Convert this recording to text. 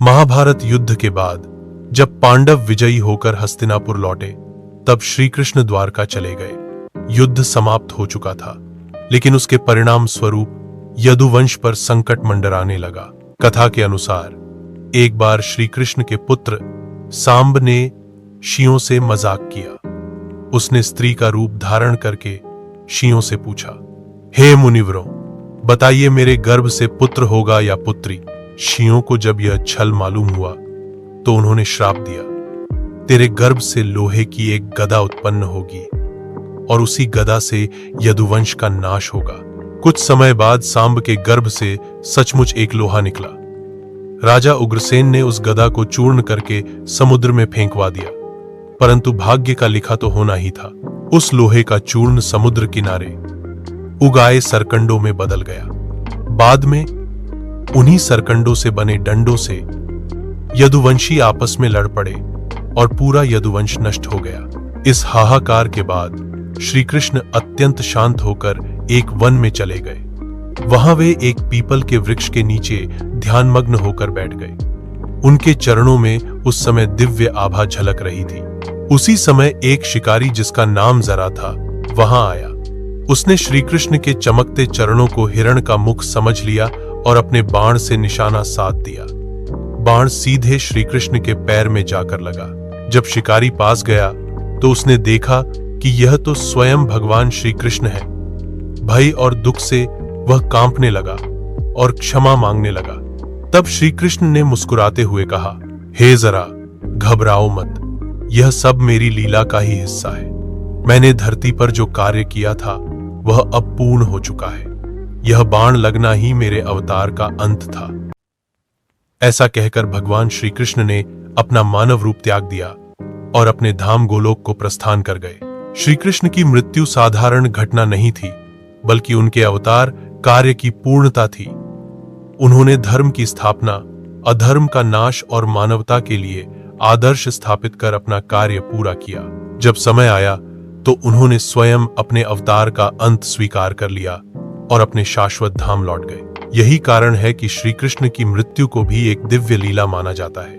महाभारत युद्ध के बाद जब पांडव विजयी होकर हस्तिनापुर लौटे, तब श्री कृष्ण द्वारका चले गए। युद्ध समाप्त हो चुका था, लेकिन उसके परिणाम स्वरूप यदुवंश पर संकट मंडराने लगा। कथा के अनुसार एक बार श्री कृष्ण के पुत्र सांब ने शियों से मजाक किया। उसने स्त्री का रूप धारण करके शियों से पूछा, हे मुनिवरों, बताइए मेरे गर्भ से पुत्र होगा या पुत्री। शियों को जब यह छल मालूम हुआ तो उन्होंने श्राप दिया, तेरे गर्भ से लोहे की एक गदा उत्पन्न होगी और उसी गदा से यदुवंश का नाश होगा। कुछ समय बाद सांब के गर्भ से सचमुच एक लोहा निकला। राजा उग्रसेन ने उस गदा को चूर्ण करके समुद्र में फेंकवा दिया, परंतु भाग्य का लिखा तो होना ही था। उस लोहे का चूर्ण समुद्र किनारे उगाए सरकंडों में बदल गया। बाद में उन्हीं सरकंडों से बने डंडों से यदुवंशी आपस में लड़ पड़े और पूरा यदुवंश नष्ट हो गया। इस हाहाकार के बाद श्री कृष्ण अत्यंत शांत होकर एक वन में चले गए। वहां वे एक पीपल के वृक्ष के नीचे ध्यानमग्न होकर बैठ गए। उनके चरणों में उस समय दिव्य आभा झलक रही थी। उसी समय एक शिकारी जिसका नाम जरा था वहां आया। उसने श्री कृष्ण के चमकते चरणों को हिरण का मुख समझ लिया और अपने बाण से निशाना साध दिया। बाण सीधे श्री कृष्ण के पैर में जाकर लगा। जब शिकारी पास गया तो उसने देखा कि यह तो स्वयं भगवान श्री कृष्ण है। भय और दुख से वह कांपने लगा और क्षमा मांगने लगा। तब श्री कृष्ण ने मुस्कुराते हुए कहा, हे जरा घबराओ मत, यह सब मेरी लीला का ही हिस्सा है। मैंने धरती पर जो कार्य किया था वह अब पूर्ण हो चुका है। यह बाण लगना ही मेरे अवतार का अंत था। ऐसा कहकर भगवान श्री कृष्ण ने अपना मानव रूप त्याग दिया और अपने धाम गोलोक को प्रस्थान कर गए। श्री कृष्ण की मृत्यु साधारण घटना नहीं थी, बल्कि उनके अवतार कार्य की पूर्णता थी। उन्होंने धर्म की स्थापना, अधर्म का नाश और मानवता के लिए आदर्श स्थापित कर अपना कार्य पूरा किया। जब समय आया तो उन्होंने स्वयं अपने अवतार का अंत स्वीकार कर लिया और अपने शाश्वत धाम लौट गए। यही कारण है कि श्री कृष्ण की मृत्यु को भी एक दिव्य लीला माना जाता है।